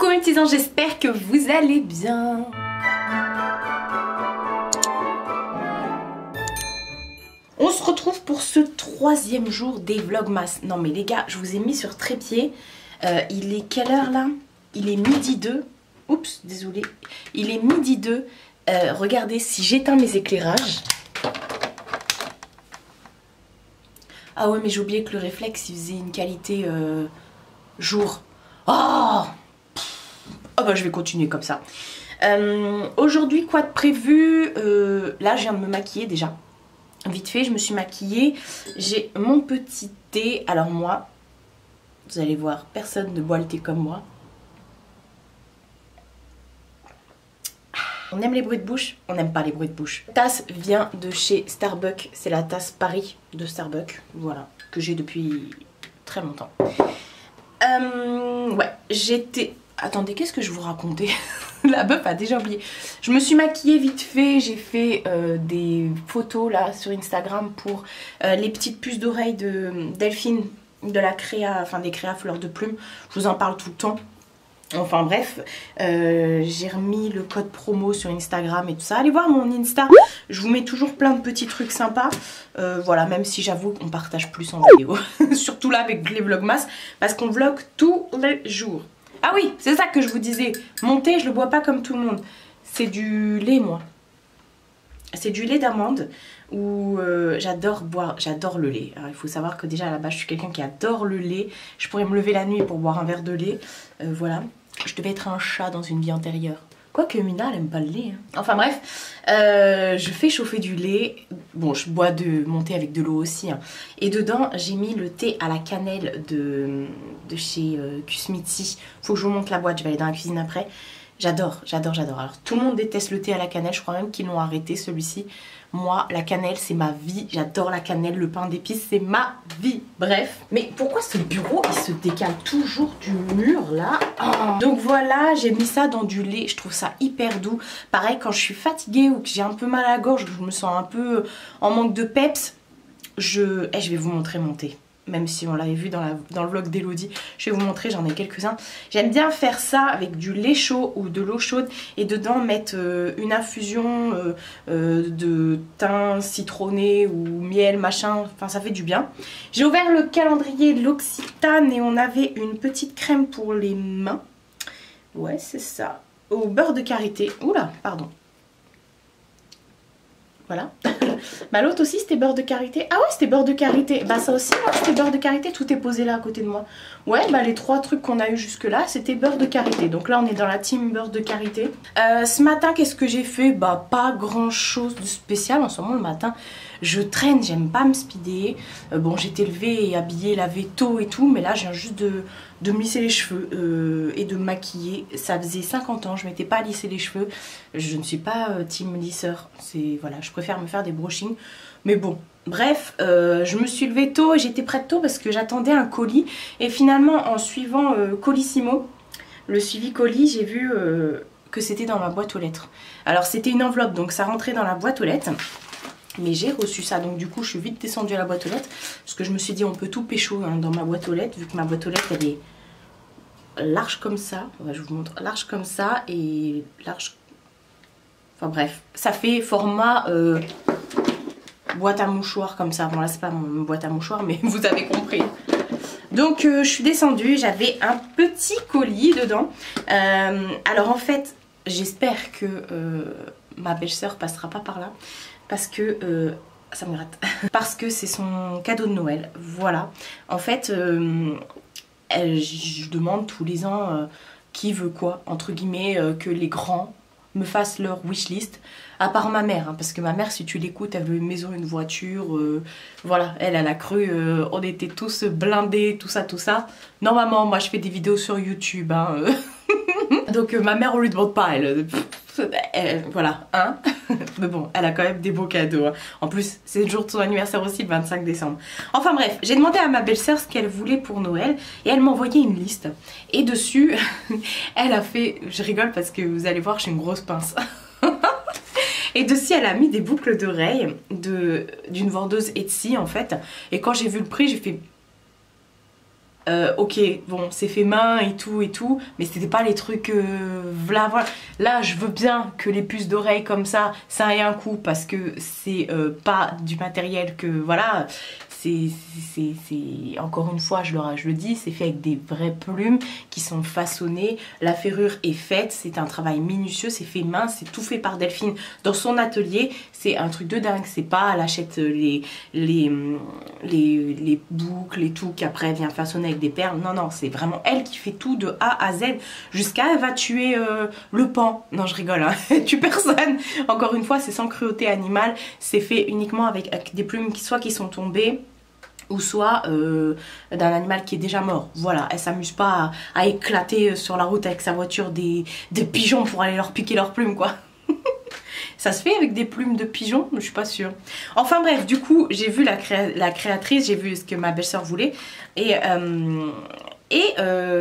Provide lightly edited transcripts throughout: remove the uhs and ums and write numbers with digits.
Coucou mes petits anges, j'espère que vous allez bien. On se retrouve pour ce troisième jour des Vlogmas. Non mais les gars, je vous ai mis sur trépied. Il est quelle heure là? Il est midi 2. Oups, désolé. Il est midi 2. Regardez, si j'éteins mes éclairages... Ah ouais, mais j'ai oublié que le réflexe, il faisait une qualité jour. Oh, bah je vais continuer comme ça. Aujourd'hui, quoi de prévu? Là, je viens de me maquiller déjà. Vite fait, je me suis maquillée. J'ai mon petit thé. Alors moi, vous allez voir, personne ne boit le thé comme moi. On aime les bruits de bouche, on n'aime pas les bruits de bouche. La tasse vient de chez Starbucks, c'est la tasse Paris de Starbucks, voilà, que j'ai depuis très longtemps. Ouais, j'étais... Attendez, qu'est-ce que je vous racontais? La meuf a déjà oublié. Je me suis maquillée vite fait, j'ai fait des photos là sur Instagram pour les petites puces d'oreilles de Delphine, de la créa, enfin des créas fleurs de plume. Je vous en parle tout le temps. Enfin bref, j'ai remis le code promo sur Instagram et tout ça. Allez voir mon Insta, je vous mets toujours plein de petits trucs sympas. Voilà, même si j'avoue qu'on partage plus en vidéo. Surtout là avec les vlogmas, parce qu'on vlog tous les jours. Ah oui, c'est ça que je vous disais. Mon thé, je le bois pas comme tout le monde. C'est du lait, moi. C'est du lait d'amande où j'adore boire, j'adore le lait. Alors il faut savoir que déjà à la base je suis quelqu'un qui adore le lait. Je pourrais me lever la nuit pour boire un verre de lait. Voilà. Je devais être un chat dans une vie antérieure. Quoique Mina, elle aime pas le lait. Hein. Enfin bref, je fais chauffer du lait. Bon, je bois mon thé avec de l'eau aussi. Hein. Et dedans, j'ai mis le thé à la cannelle de chez Kusmiti. Faut que je vous montre la boîte, je vais aller dans la cuisine après. J'adore, j'adore, j'adore. Alors tout le monde déteste le thé à la cannelle, je crois même qu'ils l'ont arrêté celui-ci. Moi, la cannelle, c'est ma vie. J'adore la cannelle, le pain d'épices, c'est ma vie. Bref. Mais pourquoi ce bureau, il se décale toujours du mur, là? Oh. Donc voilà, j'ai mis ça dans du lait. Je trouve ça hyper doux. Pareil, quand je suis fatiguée ou que j'ai un peu mal à la gorge, que je me sens un peu en manque de peps, je vais vous montrer mon thé. Même si on l'avait vu dans le vlog d'Elodie, je vais vous montrer, j'en ai quelques-uns. J'aime bien faire ça avec du lait chaud ou de l'eau chaude et dedans mettre une infusion de thym citronné ou miel, machin, enfin ça fait du bien. J'ai ouvert le calendrier de l'Occitane et on avait une petite crème pour les mains. Ouais, c'est ça. Au beurre de karité. Oula, pardon. Voilà. Bah l'autre aussi c'était beurre de karité. Ah ouais, c'était beurre de karité. Bah ça aussi c'était beurre de karité. Tout est posé là à côté de moi. Ouais, bah les trois trucs qu'on a eu jusque là c'était beurre de karité. Donc là on est dans la team beurre de karité. Ce matin qu'est-ce que j'ai fait? Bah pas grand chose de spécial. En ce moment le matin je traîne, j'aime pas me speeder. Bon j'étais levée et habillée, lavée tôt et tout. Mais là je viens juste de me lisser les cheveux et de me maquiller. Ça faisait 50 ans, je m'étais pas lissé les cheveux. Je ne suis pas team lisseur. Voilà, je préfère me faire des brushings. Mais bon, bref, je me suis levée tôt et j'étais prête tôt parce que j'attendais un colis. Et finalement, en suivant Colissimo, le suivi colis, j'ai vu que c'était dans ma boîte aux lettres. Alors c'était une enveloppe, donc ça rentrait dans la boîte aux lettres. Mais j'ai reçu ça, donc du coup je suis vite descendue à la boîte aux lettres. Parce que je me suis dit on peut tout pécho hein, dans ma boîte aux lettres. Vu que ma boîte aux lettres elle est large comme ça. Ouais, je vous montre, large comme ça et large... Enfin bref, ça fait format boîte à mouchoirs comme ça. Bon là c'est pas mon boîte à mouchoirs mais vous avez compris. Donc je suis descendue, j'avais un petit colis dedans. Alors en fait j'espère que ma belle-sœur passera pas par là. Parce que... ça me gratte. Parce que c'est son cadeau de Noël. Voilà. En fait, je demande tous les ans qui veut quoi, entre guillemets, que les grands me fassent leur wishlist. À part ma mère, hein, parce que ma mère, si tu l'écoutes, elle veut une maison, une voiture. Voilà, elle a cru, on était tous blindés, tout ça, tout ça. Normalement, moi, je fais des vidéos sur YouTube. Hein, donc ma mère, on lui demande pas, voilà, hein. Mais bon, elle a quand même des beaux cadeaux. Hein. En plus, c'est le jour de son anniversaire aussi, le 25 décembre. Enfin bref, j'ai demandé à ma belle-sœur ce qu'elle voulait pour Noël. Et elle m'a envoyé une liste. Et dessus, elle a fait... Je rigole parce que vous allez voir, j'ai une grosse pince. Et dessus, elle a mis des boucles d'oreilles d'une vendeuse Etsy, en fait. Et quand j'ai vu le prix, j'ai fait... ok, bon, c'est fait main et tout, mais c'était pas les trucs, voilà. Là, je veux bien que les puces d'oreilles comme ça ait un coût, parce que c'est pas du matériel que, voilà, c'est encore une fois, je le dis, c'est fait avec des vraies plumes qui sont façonnées, la ferrure est faite, c'est un travail minutieux, c'est fait main, c'est tout fait par Delphine dans son atelier, c'est un truc de dingue, c'est pas, elle achète les boucles et tout, qu'après elle vient façonner avec des perles, non, c'est vraiment elle qui fait tout de A à Z, jusqu'à elle va tuer le pan, non je rigole, hein. Elle tue personne, encore une fois c'est sans cruauté animale, c'est fait uniquement avec des plumes qui sont tombées, ou soit d'un animal qui est déjà mort. Voilà, elle s'amuse pas à éclater sur la route avec sa voiture des pigeons pour aller leur piquer leurs plumes, quoi. Ça se fait avec des plumes de pigeons? Je suis pas sûre. Enfin bref, du coup, j'ai vu la créatrice, j'ai vu ce que ma belle-sœur voulait, et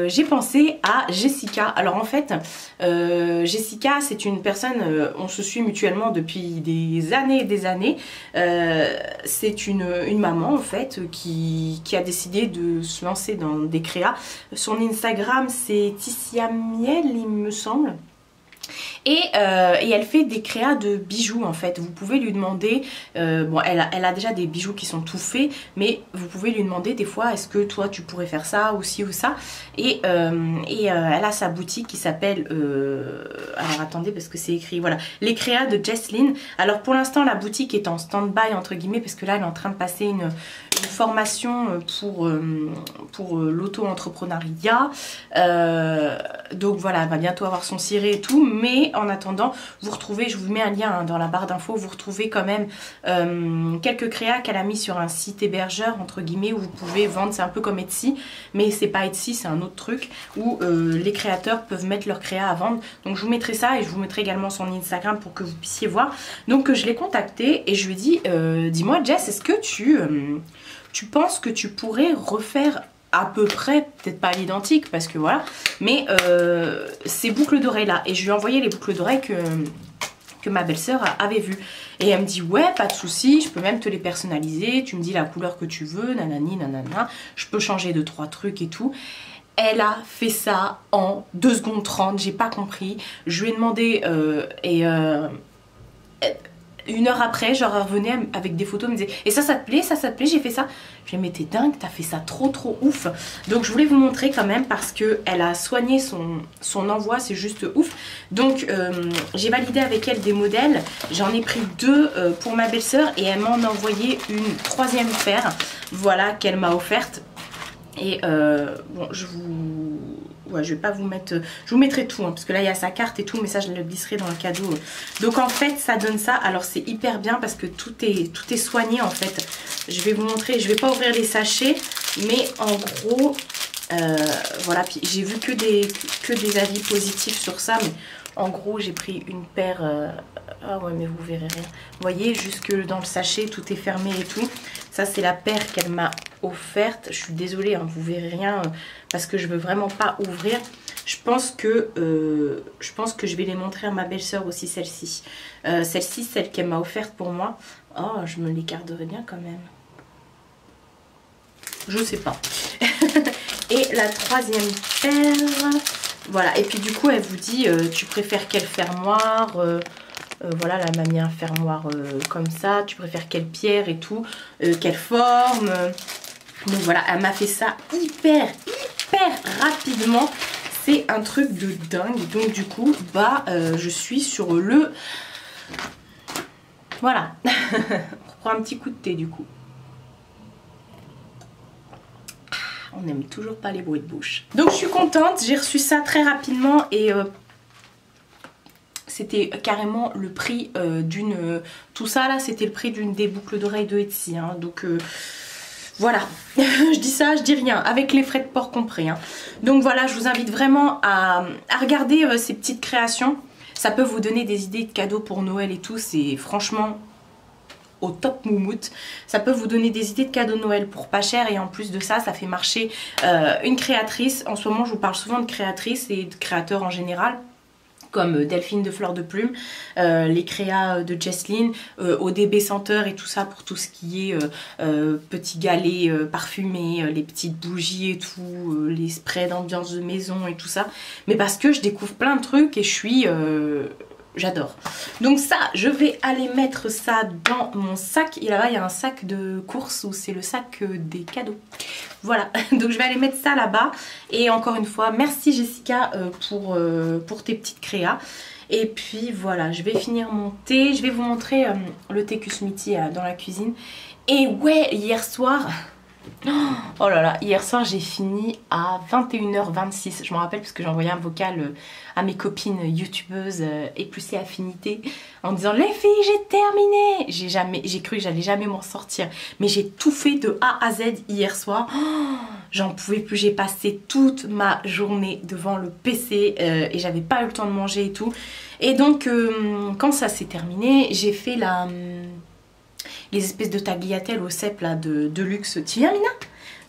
j'ai pensé à Jessica. Alors en fait, Jessica, c'est une personne, on se suit mutuellement depuis des années et des années. C'est une maman en fait qui a décidé de se lancer dans des créas. Son Instagram, c'est Ticia Miel, il me semble. Et elle fait des créas de bijoux en fait. Vous pouvez lui demander, bon elle a déjà des bijoux qui sont tout faits, mais vous pouvez lui demander des fois, est-ce que toi tu pourrais faire ça ou ci ou ça. Et elle a sa boutique qui s'appelle, alors attendez parce que c'est écrit, voilà, les créas de Jesslyn. Alors pour l'instant la boutique est en stand-by entre guillemets, parce que là elle est en train de passer une formation pour l'auto-entrepreneuriat. Donc voilà, elle va bientôt avoir son ciré et tout, mais en attendant, vous retrouvez, je vous mets un lien dans la barre d'infos, vous retrouvez quand même quelques créas qu'elle a mis sur un site hébergeur entre guillemets, où vous pouvez vendre. C'est un peu comme Etsy, mais c'est pas Etsy, c'est un autre truc où les créateurs peuvent mettre leurs créas à vendre. Donc je vous mettrai ça, et je vous mettrai également son Instagram pour que vous puissiez voir. Donc je l'ai contactée et je lui ai dit, dis-moi Jess, est-ce que tu penses que tu pourrais refaire à peu près, peut-être pas à l'identique parce que voilà, mais ces boucles d'oreilles là. Et je lui ai envoyé les boucles d'oreilles que ma belle-sœur avait vues. Et elle me dit ouais, pas de souci, je peux même te les personnaliser, tu me dis la couleur que tu veux, nanani nanana, je peux changer 2-3 trucs et tout. Elle a fait ça en 2 secondes 30, j'ai pas compris. Je lui ai demandé une heure après, genre elle revenait avec des photos, elle me disait et ça te plaît, ça te plaît, j'ai fait ça. Je lui ai dit mais t'es dingue, t'as fait ça trop ouf. Donc je voulais vous montrer quand même parce que elle a soigné son envoi, c'est juste ouf. Donc j'ai validé avec elle des modèles, j'en ai pris 2 pour ma belle-sœur, et elle m'en a envoyé une 3e paire, voilà, qu'elle m'a offerte. Et bon, je vais pas vous mettre, je vous mettrai tout hein, parce que là il y a sa carte et tout, mais ça je le glisserai dans le cadeau. Donc en fait ça donne ça. Alors c'est hyper bien parce que tout est soigné en fait. Je vais vous montrer, je vais pas ouvrir les sachets, mais en gros voilà, puis j'ai vu que des avis positifs sur ça, mais en gros j'ai pris une paire, ah ouais mais vous verrez rien, vous voyez jusque dans le sachet tout est fermé et tout. Ça c'est la paire qu'elle m'a offerte, je suis désolée hein, vous verrez rien parce que je veux vraiment pas ouvrir. Je pense que je vais les montrer à ma belle-sœur aussi, celle-ci. Celle-ci, celle qu'elle m'a offerte pour moi. Oh, je me les garderai bien quand même. Je sais pas. Et la 3e paire, voilà. Et puis du coup, elle vous dit, tu préfères quel fermoir, voilà, la manière fermoir comme ça. Tu préfères quelle pierre et tout, quelle forme. Donc voilà, elle m'a fait ça hyper rapidement. C'est un truc de dingue. Donc du coup, bah, je suis sur le... Voilà. On prend un petit coup de thé du coup. On n'aime toujours pas les bruits de bouche. Donc je suis contente, j'ai reçu ça très rapidement et c'était carrément le prix d'une... tout ça là, c'était le prix d'une des boucles d'oreilles de Etsy. Hein, donc voilà, je dis ça, je dis rien, avec les frais de port compris. Hein. Donc voilà, je vous invite vraiment à regarder ces petites créations. Ça peut vous donner des idées de cadeaux pour Noël et tout, c'est franchement... au top moumoute. Ça peut vous donner des idées de cadeaux de Noël pour pas cher, et en plus de ça, ça fait marcher une créatrice. En ce moment, je vous parle souvent de créatrices et de créateurs en général comme Delphine de Fleur de Plume, les créas de Jesslyn, ODB Senteur et tout ça pour tout ce qui est petits galets parfumés, les petites bougies et tout, les sprays d'ambiance de maison et tout ça. Mais parce que je découvre plein de trucs et je suis... j'adore. Donc ça, je vais aller mettre ça dans mon sac. Et là-bas, il y a un sac de course où c'est le sac des cadeaux. Voilà, donc je vais aller mettre ça là-bas. Et encore une fois, merci Jessica pour tes petites créas. Et puis voilà, je vais finir mon thé. Je vais vous montrer le thé Kusmiti dans la cuisine. Et ouais, hier soir... Oh là là, hier soir j'ai fini à 21h26. Je me rappelle parce que j'ai envoyé un vocal à mes copines youtubeuses et plus affinités en disant les filles j'ai terminé. J'ai cru que j'allais jamais m'en sortir, mais j'ai tout fait de A à Z hier soir. J'en pouvais plus, j'ai passé toute ma journée devant le PC et j'avais pas eu le temps de manger et tout. Et donc quand ça s'est terminé, j'ai fait les espèces de tagliatelles au cèpe là de luxe. Tu viens Mina?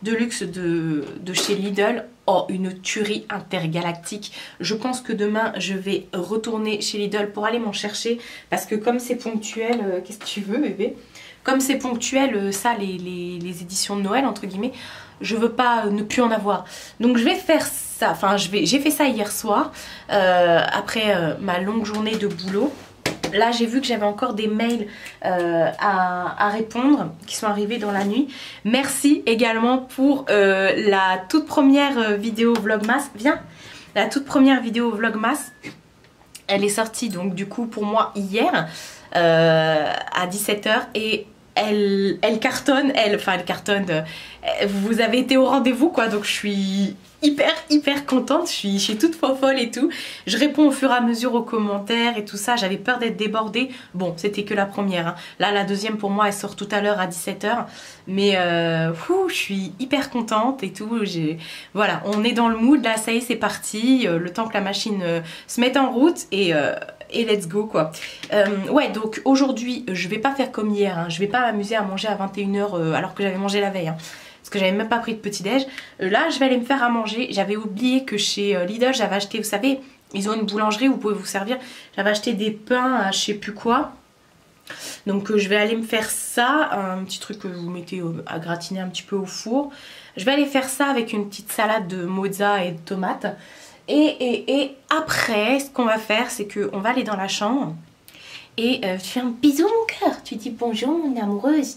De luxe de chez Lidl. Oh, une tuerie intergalactique. Je pense que demain je vais retourner chez Lidl pour aller m'en chercher. Parce que comme c'est ponctuel, qu'est-ce que tu veux bébé? Comme c'est ponctuel, ça les éditions de Noël entre guillemets, je veux pas ne plus en avoir. Donc je vais faire ça, enfin j'ai fait ça hier soir, après ma longue journée de boulot. Là j'ai vu que j'avais encore des mails à répondre qui sont arrivés dans la nuit. Merci également pour la toute première vidéo Vlogmas. Viens, la toute première vidéo Vlogmas. Elle est sortie donc du coup pour moi hier à 17 h et elle cartonne, elle cartonne. Vous avez été au rendez-vous quoi, donc je suis hyper contente, je suis toute folle et tout. Je réponds au fur et à mesure aux commentaires et tout ça. J'avais peur d'être débordée. Bon, c'était que la première hein. Là la deuxième pour moi elle sort tout à l'heure à 17 h. Mais je suis hyper contente et tout. Voilà, on est dans le mood là, ça y est c'est parti. Le temps que la machine se mette en route et let's go quoi. Ouais, donc aujourd'hui je vais pas faire comme hier hein. Je vais pas m'amuser à manger à 21 h alors que j'avais mangé la veille hein. Parce que j'avais même pas pris de petit déj. Là je vais aller me faire à manger. J'avais oublié que chez Lidl j'avais acheté, vous savez, ils ont une boulangerie où vous pouvez vous servir. J'avais acheté des pains à je sais plus quoi. Donc je vais aller me faire ça, un petit truc que vous mettez à gratiner un petit peu au four. Je vais aller faire ça avec une petite salade de mozza et de tomates. Et après ce qu'on va faire c'est qu'on va aller dans la chambre. Et tu fais un bisou mon cœur. Tu dis bonjour mon amoureuse.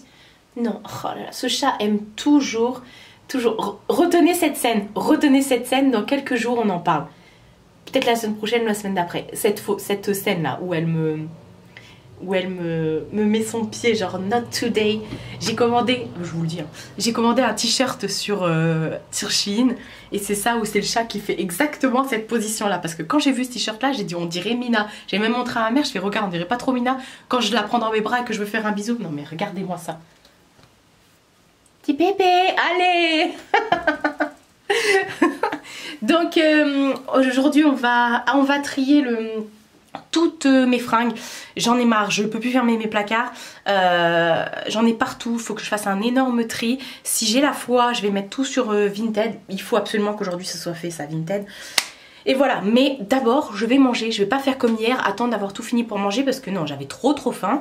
Non, oh là là, ce chat aime toujours. Retenez cette scène, dans quelques jours on en parle. Peut-être la semaine prochaine ou la semaine d'après. Cette scène là où elle me met son pied, genre not today. J'ai commandé, je vous le dis, hein, j'ai commandé un t-shirt sur Shein. Et c'est ça où c'est le chat qui fait exactement cette position là. Parce que quand j'ai vu ce t-shirt là, j'ai dit on dirait Mina. J'ai même montré à ma mère, je fais regarde on dirait pas trop Mina. Quand je la prends dans mes bras et que je veux faire un bisou. Non mais regardez-moi ça. Petit bébé, allez. Donc aujourd'hui on va trier toutes mes fringues. J'en ai marre, je peux plus fermer mes placards. J'en ai partout, il faut que je fasse un énorme tri. Si j'ai la foi, je vais mettre tout sur Vinted. Il faut absolument qu'aujourd'hui ce soit fait ça, Vinted. Et voilà, mais d'abord je vais manger. Je vais pas faire comme hier, attendre d'avoir tout fini pour manger parce que non, j'avais trop faim.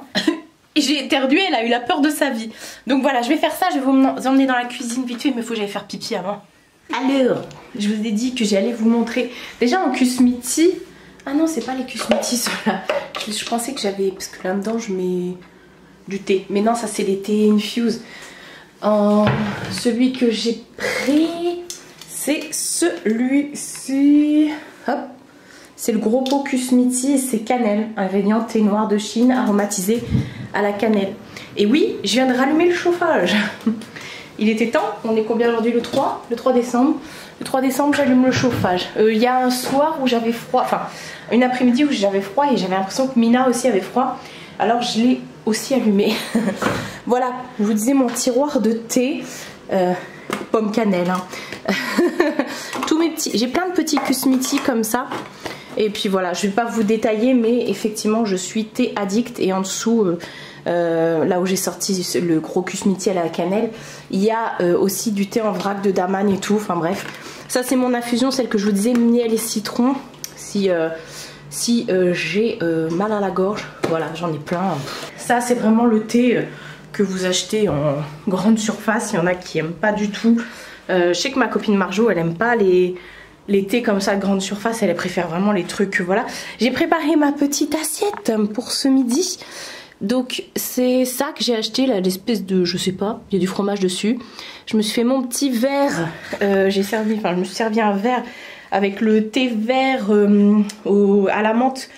J'ai éternué, elle a eu la peur de sa vie. Donc voilà, je vais faire ça, je vais vous emmener dans la cuisine vite fait, mais il faut que j'aille faire pipi avant. Alors, je vous ai dit que j'allais vous montrer. Déjà en Kusmiti. Ah non, c'est pas les Kusmiti ceux-là. Je pensais que j'avais. Parce que là-dedans, je mets du thé. Mais non, ça c'est les thés infuse. Celui que j'ai pris, c'est celui-ci. Hop. C'est le gros pot Kusmiti et c'est cannelle. Ingrédient thé noir de Chine aromatisé à la cannelle. Et oui, je viens de rallumer le chauffage. Il était temps. On est combien aujourd'hui? Le 3 décembre. Le 3 décembre, j'allume le chauffage. Il y a un soir où j'avais froid. Enfin, une après-midi où j'avais froid et j'avais l'impression que Mina aussi avait froid. Alors je l'ai aussi allumé. Voilà, je vous disais mon tiroir de thé. Pomme cannelle. Hein. Tous mes petits. J'ai plein de petits Kusmiti comme ça. Et puis voilà, je ne vais pas vous détailler, mais effectivement, je suis thé addict. Et en dessous, là où j'ai sorti le gros Kusmiti à la cannelle, il y a aussi du thé en vrac de Daman et tout. Enfin bref, ça c'est mon infusion, celle que je vous disais, miel et citron. Si si j'ai mal à la gorge. Voilà, j'en ai plein. Ça c'est vraiment le thé que vous achetez en grande surface. Il y en a qui aiment pas du tout. Je sais que ma copine Marjo, elle aime pas les thés comme ça de grande surface, elle préfère vraiment les trucs, voilà. J'ai préparé ma petite assiette pour ce midi. Donc c'est ça que j'ai acheté, là, l'espèce de, je sais pas, il y a du fromage dessus. Je me suis fait mon petit verre, je me suis servi un verre avec le thé vert à la menthe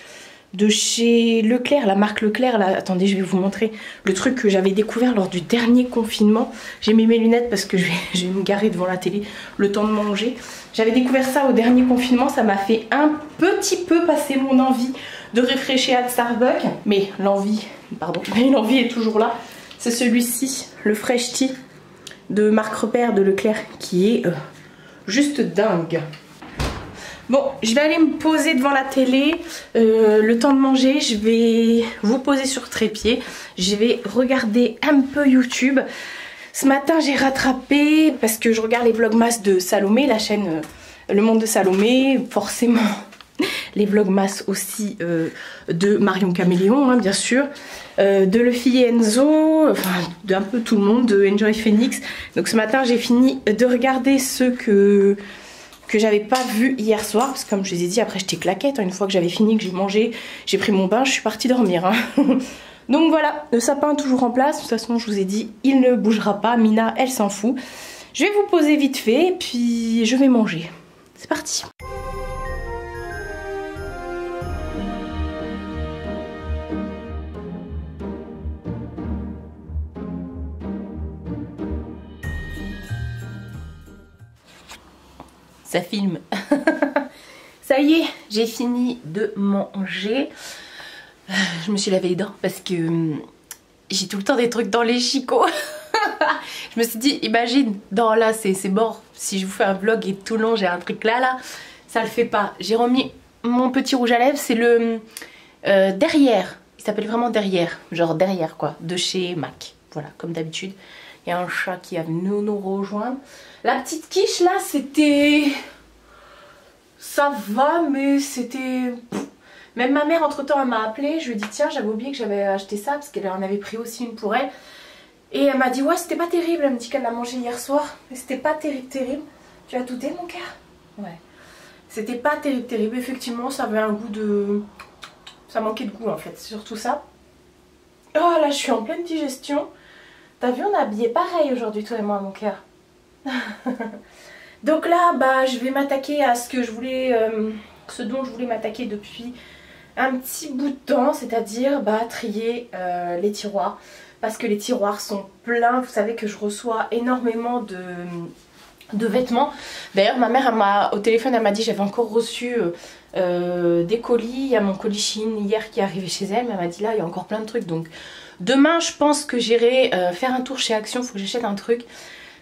de chez Leclerc, la marque Leclerc. Là, attendez, je vais vous montrer le truc que j'avais découvert lors du dernier confinement. J'ai mis mes lunettes parce que je vais me garer devant la télé le temps de manger. J'avais découvert ça au dernier confinement, ça m'a fait un petit peu passer mon envie de réfléchir à Starbucks, mais l'envie est toujours là. C'est celui-ci, le Fresh Tea de Marc Repère de Leclerc, qui est juste dingue. Bon, je vais aller me poser devant la télé, le temps de manger, je vais vous poser sur trépied, je vais regarder un peu YouTube. Ce matin j'ai rattrapé, parce que je regarde les vlogmas de Salomé, la chaîne Le Monde de Salomé, forcément les vlogmas aussi de Marion Caméléon, hein, bien sûr, de Luffy et Enzo, enfin d'un peu tout le monde, de Enjoy Phoenix. Donc ce matin j'ai fini de regarder ceux que j'avais pas vu hier soir, parce que comme je vous ai dit, après j'étais claquette, hein, une fois que j'avais fini, que j'ai mangé, j'ai pris mon bain, je suis partie dormir, hein. Donc voilà, le sapin est toujours en place, de toute façon je vous ai dit, il ne bougera pas, Mina elle s'en fout. Je vais vous poser vite fait, puis je vais manger. C'est parti. Ça filme. Ça y est, j'ai fini de manger. Je me suis lavé les dents parce que j'ai tout le temps des trucs dans les chicots. Je me suis dit, imagine, là c'est mort. Si je vous fais un vlog et tout le long j'ai un truc là, ça le fait pas. J'ai remis mon petit rouge à lèvres, c'est le derrière. Il s'appelle vraiment derrière, genre derrière quoi, de chez MAC. Voilà, comme d'habitude. Il y a un chat qui est venu nous rejoindre. La petite quiche là, c'était... Ça va, mais c'était... Même ma mère entre temps elle m'a appelé, je lui ai dit tiens j'avais oublié que j'avais acheté ça parce qu'elle en avait pris aussi une pour elle. Et elle m'a dit ouais c'était pas terrible, elle me dit qu'elle l'a mangé hier soir. Mais c'était pas terrible. Tu as douté mon cœur? Ouais. C'était pas terrible, effectivement ça avait un goût de... Ça manquait de goût en fait, c'est surtout ça. Oh là je suis en pleine digestion. T'as vu, on a habillé pareil aujourd'hui, toi et moi, mon cœur. Donc là, bah, je vais m'attaquer à ce que je voulais, ce dont je voulais m'attaquer depuis un petit bout de temps, c'est-à-dire bah, trier les tiroirs. Parce que les tiroirs sont pleins. Vous savez que je reçois énormément de vêtements. D'ailleurs, ma mère, au téléphone, elle m'a dit j'avais encore reçu des colis. Il y a mon colis Chine hier qui est arrivé chez elle, mais elle m'a dit là, il y a encore plein de trucs. Donc demain, je pense que j'irai faire un tour chez Action. Il faut que j'achète un truc.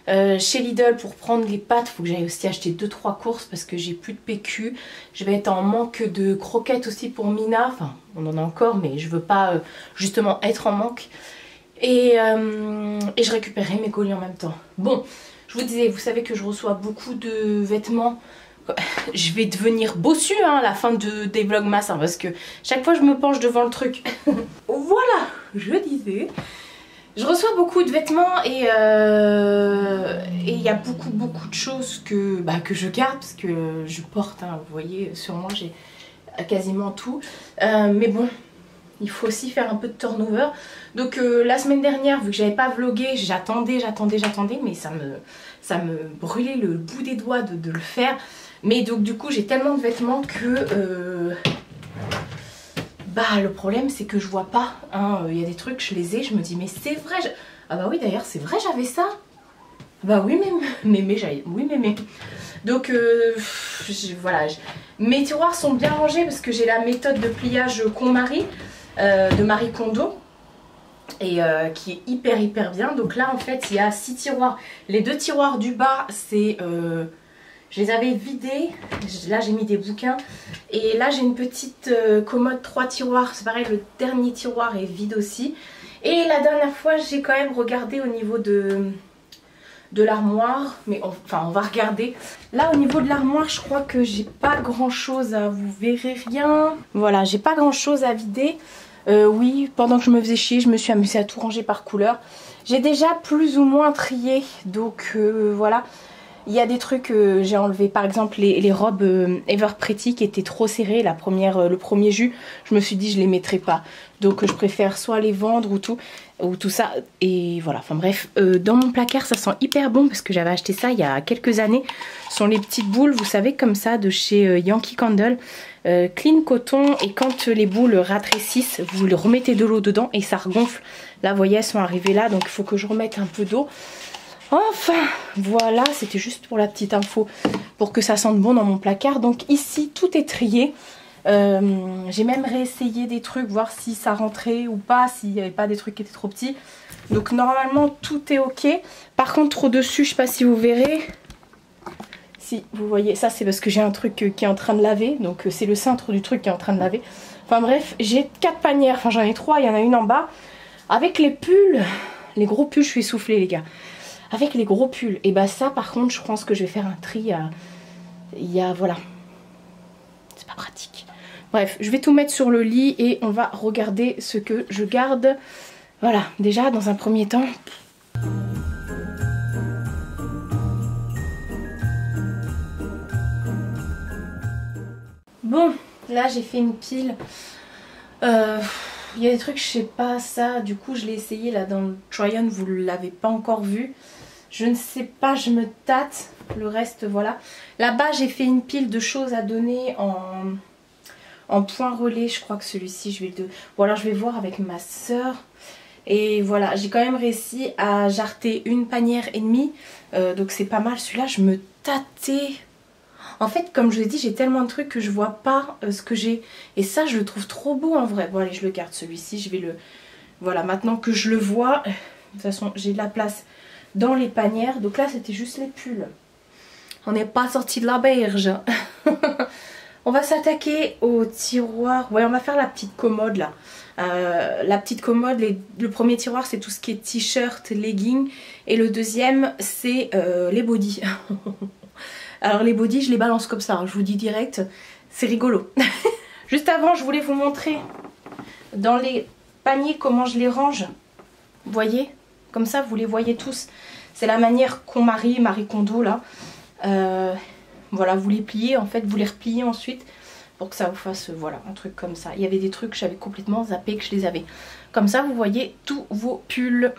Chez Lidl pour prendre les pâtes, il faut que j'aille aussi acheter 2-3 courses parce que j'ai plus de PQ. Je vais être en manque de croquettes aussi pour Mina. Enfin, on en a encore, mais je veux pas justement être en manque. Et je récupérerai mes colis en même temps. Bon, je vous disais, vous savez que je reçois beaucoup de vêtements. Je vais devenir bossue hein, à la fin des vlogmas hein, parce que chaque fois je me penche devant le truc. Voilà, je disais. Je reçois beaucoup de vêtements et il y a beaucoup de choses que je garde parce que je porte, hein, vous voyez sur moi j'ai quasiment tout. Mais bon, il faut aussi faire un peu de turnover. Donc la semaine dernière, vu que j'avais pas vlogué, j'attendais, mais ça me brûlait le bout des doigts de le faire. Mais donc du coup j'ai tellement de vêtements que... Bah le problème c'est que je vois pas, hein. Il y a des trucs, je les ai, je me dis mais c'est vrai, ah bah oui d'ailleurs c'est vrai j'avais ça. Bah oui mais j'avais, oui mais. Donc voilà, mes tiroirs sont bien rangés parce que j'ai la méthode de pliage KonMari de Marie Kondo. Et qui est hyper bien. Donc là en fait il y a 6 tiroirs. Les 2 tiroirs du bas c'est... je les avais vidés, là j'ai mis des bouquins et là j'ai une petite commode 3 tiroirs, c'est pareil le dernier tiroir est vide aussi. Et la dernière fois j'ai quand même regardé au niveau de de l'armoire, mais on va regarder. Là au niveau de l'armoire, je crois que j'ai pas grand chose à, vous verrez rien. Voilà, j'ai pas grand chose à vider. Oui, pendant que je me faisais chier, je me suis amusée à tout ranger par couleur. J'ai déjà plus ou moins trié, donc voilà. Il y a des trucs que j'ai enlevé, par exemple les robes Ever Pretty qui étaient trop serrées, le premier jus, je me suis dit je les mettrai pas. Donc je préfère soit les vendre ou tout ça. Et voilà, enfin bref, dans mon placard ça sent hyper bon parce que j'avais acheté ça il y a quelques années. Ce sont les petites boules, vous savez, comme ça, de chez Yankee Candle. Clean coton, et quand les boules rétrécissent, vous le remettez de l'eau dedans et ça regonfle. Là, vous voyez, elles sont arrivées là, donc il faut que je remette un peu d'eau. Enfin, voilà, c'était juste pour la petite info, pour que ça sente bon dans mon placard. Donc ici, tout est trié. J'ai même réessayé des trucs, voir si ça rentrait ou pas, s'il n'y avait pas des trucs qui étaient trop petits. Donc normalement, tout est ok. Par contre, au-dessus, je ne sais pas si vous verrez. Si, vous voyez, ça c'est parce que j'ai un truc qui est en train de laver. Donc c'est le cintre du truc qui est en train de laver. Enfin bref, j'ai 4 panières, enfin j'en ai 3, il y en a une en bas. Avec les pulls, les gros pulls, je suis essoufflée les gars. Avec les gros pulls, et bah ça par contre je pense que je vais faire un tri. Voilà, c'est pas pratique. Bref, je vais tout mettre sur le lit et on va regarder ce que je garde. Voilà, déjà dans un premier temps. Bon, là j'ai fait une pile. Il y a des trucs, je sais pas ça. Du coup je l'ai essayé là dans le try-on, vous ne l'avez pas encore vu. Je ne sais pas, je me tâte. Le reste, voilà. Là-bas, j'ai fait une pile de choses à donner en point relais. Je crois que celui-ci, je vais le... Bon, alors je vais voir avec ma soeur. Et voilà, j'ai quand même réussi à jarter une panière et demie. Donc c'est pas mal. Celui-là, je me tâtais. En fait, comme je l'ai dit, j'ai tellement de trucs que je vois pas ce que j'ai. Et ça, je le trouve trop beau en vrai. Bon, allez, je le garde celui-ci. Je vais le... Voilà, maintenant que je le vois. De toute façon, j'ai de la place dans les panières. Donc là c'était juste les pulls. On n'est pas sorti de la berge. On va s'attaquer au tiroir. Ouais, on va faire la petite commode là. La petite commode, le premier tiroir c'est tout ce qui est t-shirt, leggings. Et le deuxième c'est les bodys. Alors les bodys je les balance comme ça, hein, je vous dis direct. C'est rigolo. Juste avant je voulais vous montrer dans les paniers comment je les range. Vous voyez ? Comme ça, vous les voyez tous. C'est la manière qu'ont Marie Kondo là. Voilà, vous les pliez en fait, vous les repliez ensuite pour que ça vous fasse, voilà, un truc comme ça. Il y avait des trucs, j'avais complètement zappé que je les avais. Comme ça, vous voyez tous vos pulls.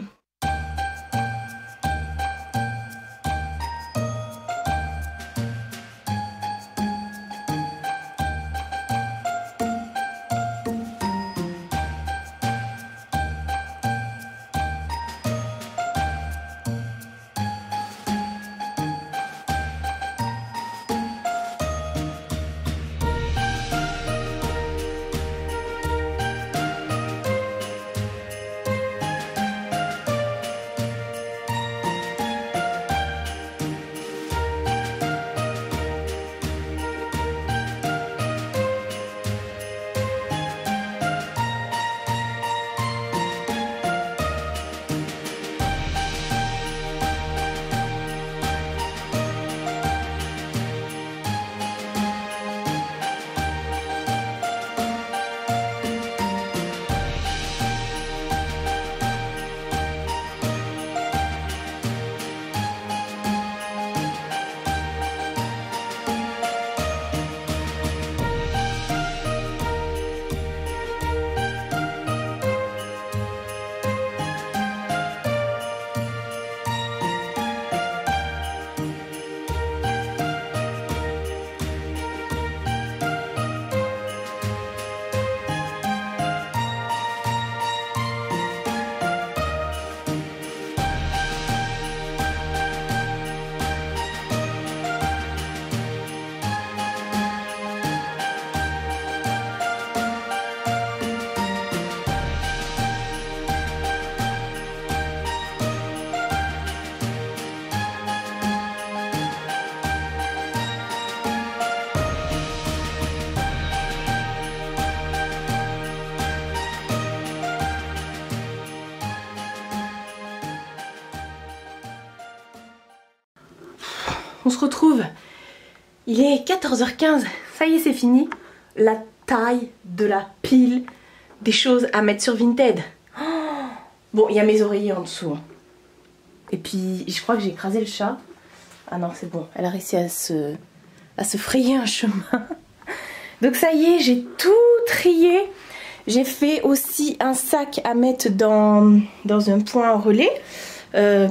on se retrouve. Il est 14h15, ça y est c'est fini. La taille de la pile des choses à mettre sur Vinted. Oh, bon, il y a mes oreillers en dessous. Et puis, je crois que j'ai écrasé le chat. Ah non, c'est bon, elle a réussi à se frayer un chemin. Donc ça y est, j'ai tout trié. J'ai fait aussi un sac à mettre dans un point relais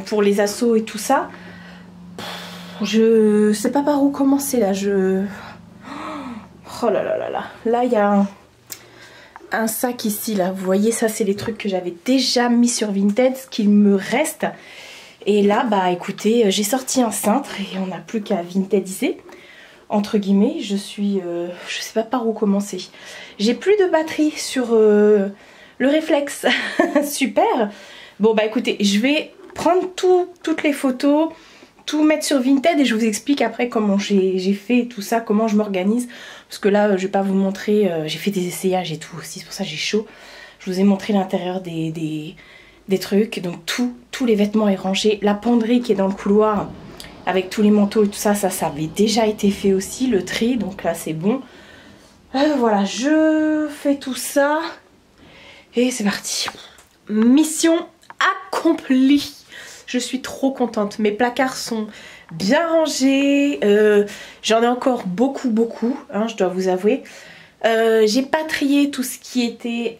pour les assos et tout ça. Je sais pas par où commencer là. Oh là là là là. Là, il y a un sac ici là. Vous voyez, ça c'est les trucs que j'avais déjà mis sur Vinted, ce qu'il me reste. Et là, bah écoutez, j'ai sorti un cintre et on n'a plus qu'à Vintediser. Entre guillemets, je sais pas par où commencer. J'ai plus de batterie sur le réflexe. Super. Bon bah écoutez, je vais prendre toutes les photos, tout mettre sur Vinted et je vous explique après comment j'ai fait tout ça, comment je m'organise. Parce que là, je vais pas vous montrer, j'ai fait des essayages et tout aussi, c'est pour ça que j'ai chaud. Je vous ai montré l'intérieur des trucs, donc tous les vêtements est rangé. La penderie qui est dans le couloir, avec tous les manteaux et tout ça, ça avait déjà été fait aussi, le tri, donc là c'est bon. Voilà, je fais tout ça et c'est parti. Mission accomplie. Je suis trop contente, mes placards sont bien rangés, j'en ai encore beaucoup, hein, je dois vous avouer. J'ai pas trié tout ce qui était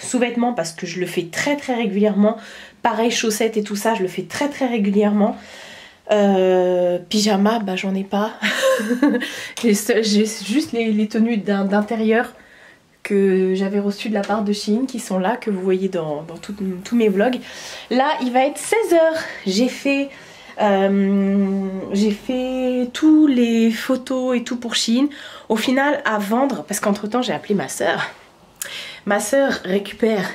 sous-vêtements parce que je le fais très régulièrement. Pareil, chaussettes et tout ça, je le fais très régulièrement. Pyjama, bah j'en ai pas. J'ai juste les tenues d'intérieur que j'avais reçues de la part de Shein qui sont là, que vous voyez dans tous mes vlogs. Là il va être 16 h. J'ai fait tous les photos et tout pour Shein. Au final à vendre, parce qu'entre temps j'ai appelé ma soeur. Ma soeur récupère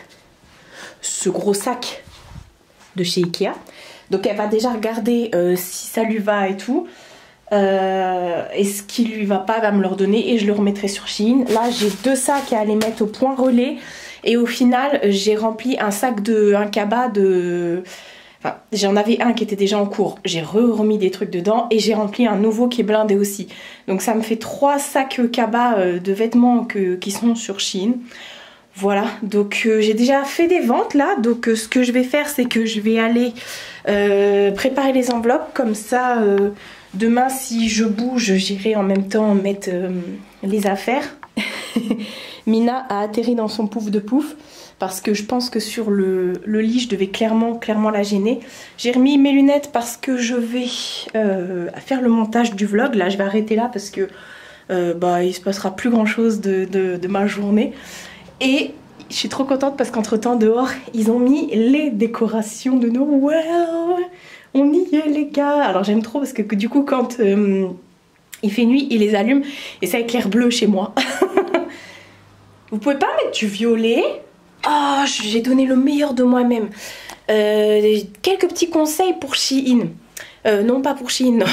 ce gros sac de chez Ikea. Donc elle va déjà regarder si ça lui va et tout. Et ce qui lui va pas, elle va me le redonner et je le remettrai sur Shein. Là j'ai 2 sacs à aller mettre au point relais. Et au final j'ai rempli un sac un cabas de... Enfin j'en avais un qui était déjà en cours. J'ai remis des trucs dedans et j'ai rempli un nouveau qui est blindé aussi. Donc ça me fait 3 sacs cabas de vêtements qui sont sur Shein. Voilà, donc j'ai déjà fait des ventes là, donc ce que je vais faire c'est que je vais aller préparer les enveloppes, comme ça demain si je bouge j'irai en même temps mettre les affaires. Mina a atterri dans son pouf de pouf parce que je pense que sur le lit je devais clairement la gêner. J'ai remis mes lunettes parce que je vais faire le montage du vlog, là je vais arrêter là parce que bah, il se passera plus grand chose de ma journée. Et je suis trop contente parce qu'entre temps dehors ils ont mis les décorations de Noël. On y est les gars. Alors j'aime trop parce que du coup quand il fait nuit ils les allument et ça éclaire bleu chez moi. Vous pouvez pas mettre du violet? Oh, j'ai donné le meilleur de moi-même. Quelques petits conseils pour Shein. Non pas pour Shein, non.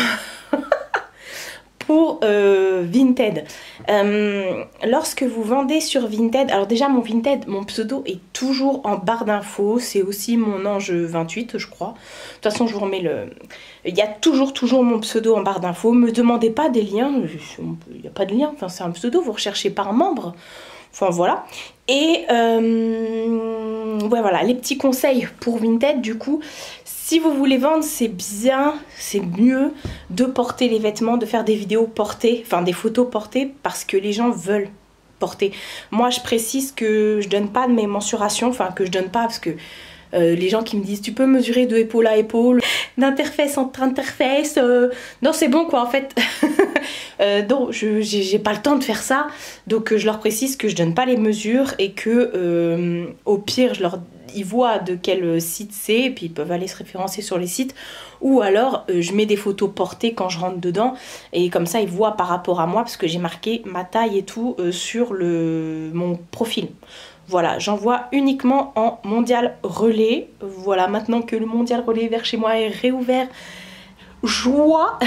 Pour Vinted. Lorsque vous vendez sur Vinted, alors déjà mon Vinted, mon pseudo est toujours en barre d'infos, c'est aussi mon ange 28 je crois. De toute façon je vous remets il y a toujours mon pseudo en barre d'infos. Me demandez pas des liens, il n'y a pas de lien, enfin c'est un pseudo, vous recherchez par membre. Enfin voilà. Et ouais voilà, les petits conseils pour Vinted du coup. Si vous voulez vendre, c'est bien, c'est mieux de porter les vêtements, de faire des vidéos portées, enfin des photos portées parce que les gens veulent porter. Moi je précise que je donne pas de mes mensurations, enfin que je donne pas parce que les gens qui me disent tu peux mesurer de épaule à épaule, d'interface entre interface, non c'est bon quoi en fait. Donc j'ai pas le temps de faire ça, donc je leur précise que je donne pas les mesures et que au pire ils voient de quel site c'est et puis ils peuvent aller se référencer sur les sites, ou alors je mets des photos portées quand je rentre dedans et comme ça ils voient par rapport à moi parce que j'ai marqué ma taille et tout sur mon profil. Voilà, j'envoie uniquement en mondial relais. Voilà, maintenant que le mondial relais vers chez moi est réouvert, joie.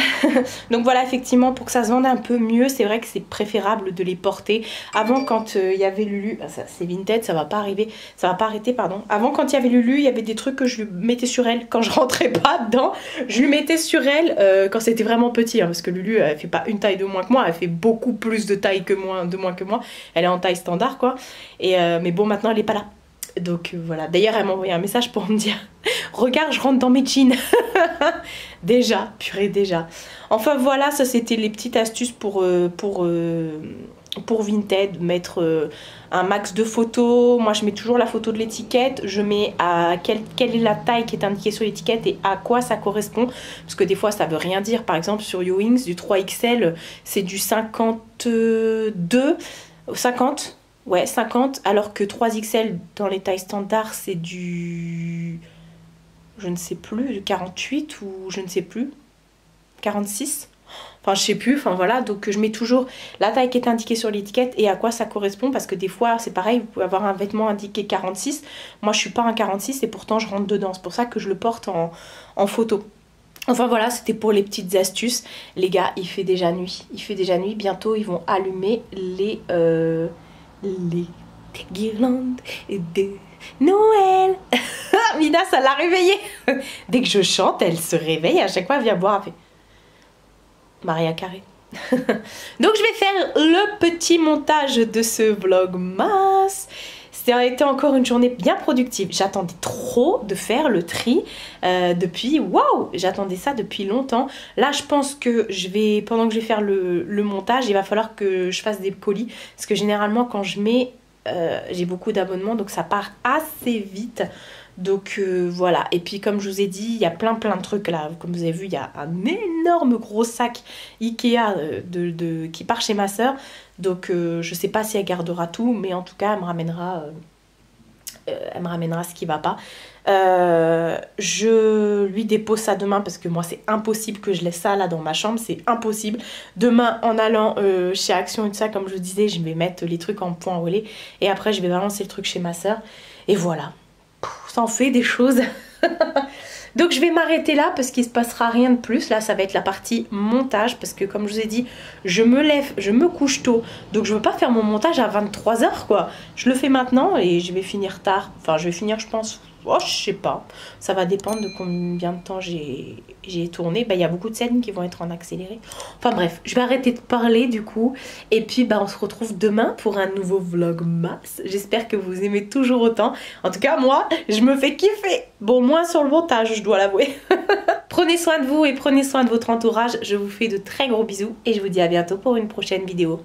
Donc voilà, effectivement, pour que ça se vende un peu mieux, c'est vrai que c'est préférable de les porter. Avant, quand il y avait Lulu, ah, ça c'est Vinted, ça va pas arriver, ça va pas arrêter, pardon. Avant, quand il y avait Lulu, il y avait des trucs que je lui mettais sur elle quand je rentrais pas dedans. Je lui mettais sur elle quand c'était vraiment petit, hein, parce que Lulu, elle fait pas une taille de moins que moi, elle fait beaucoup plus de taille que moi, de moins que moi. Elle est en taille standard, quoi. Et mais bon, maintenant, elle est pas là. Donc voilà, d'ailleurs elle m'a envoyé un message pour me dire regarde, je rentre dans mes jeans. Déjà, purée, déjà. Enfin voilà, ça c'était les petites astuces pour Vinted, mettre un max de photos. Moi je mets toujours la photo de l'étiquette, je mets à quelle est la taille qui est indiquée sur l'étiquette et à quoi ça correspond, parce que des fois ça veut rien dire. Par exemple sur Yoings, du 3XL c'est du 52, 50. Ouais, 50, alors que 3XL dans les tailles standards, c'est du... je ne sais plus, du 48 ou je ne sais plus, 46. Enfin, je sais plus, enfin voilà, donc je mets toujours la taille qui est indiquée sur l'étiquette et à quoi ça correspond, parce que des fois, c'est pareil, vous pouvez avoir un vêtement indiqué 46. Moi, je suis pas un 46 et pourtant, je rentre dedans. C'est pour ça que je le porte en photo. Enfin voilà, c'était pour les petites astuces. Les gars, il fait déjà nuit. Il fait déjà nuit. Bientôt, ils vont allumer les guirlandes de Noël. Mina, ça l'a réveillée. Dès que je chante, elle se réveille. À chaque fois, elle vient boire. Elle fait Maria Carré. Donc, je vais faire le petit montage de ce vlogmas. Ça a été encore une journée bien productive. J'attendais trop de faire le tri depuis... Waouh! J'attendais ça depuis longtemps. Là, je pense que je vais... Pendant que je vais faire le montage, il va falloir que je fasse des colis. Parce que généralement, quand je mets... j'ai beaucoup d'abonnements, donc ça part assez vite. Donc voilà. Et puis, comme je vous ai dit, il y a plein de trucs là. Comme vous avez vu, il y a un énorme gros sac Ikea qui part chez ma soeur. Donc je sais pas si elle gardera tout, mais en tout cas elle me ramènera ce qui va pas. Je lui dépose ça demain parce que moi c'est impossible que je laisse ça là dans ma chambre, c'est impossible. Demain en allant chez Action et tout ça, comme je vous disais, je vais mettre les trucs en point relais et après je vais balancer le truc chez ma soeur. Et voilà, ça en fait des choses. Donc je vais m'arrêter là parce qu'il ne se passera rien de plus. Là ça va être la partie montage parce que comme je vous ai dit, je me lève, je me couche tôt. Donc je ne veux pas faire mon montage à 23 h quoi. Je le fais maintenant et je vais finir tard. Enfin je vais finir je pense, oh je sais pas. Ça va dépendre de combien de temps j'ai tourné. Bah il y a beaucoup de scènes qui vont être en accéléré. Enfin bref, je vais arrêter de parler du coup. Et puis bah on se retrouve demain pour un nouveau vlogmas. J'espère que vous aimez toujours autant. En tout cas moi, je me fais kiffer. Bon moins sur le montage, je dois l'avouer. Prenez soin de vous et prenez soin de votre entourage. Je vous fais de très gros bisous et je vous dis à bientôt pour une prochaine vidéo.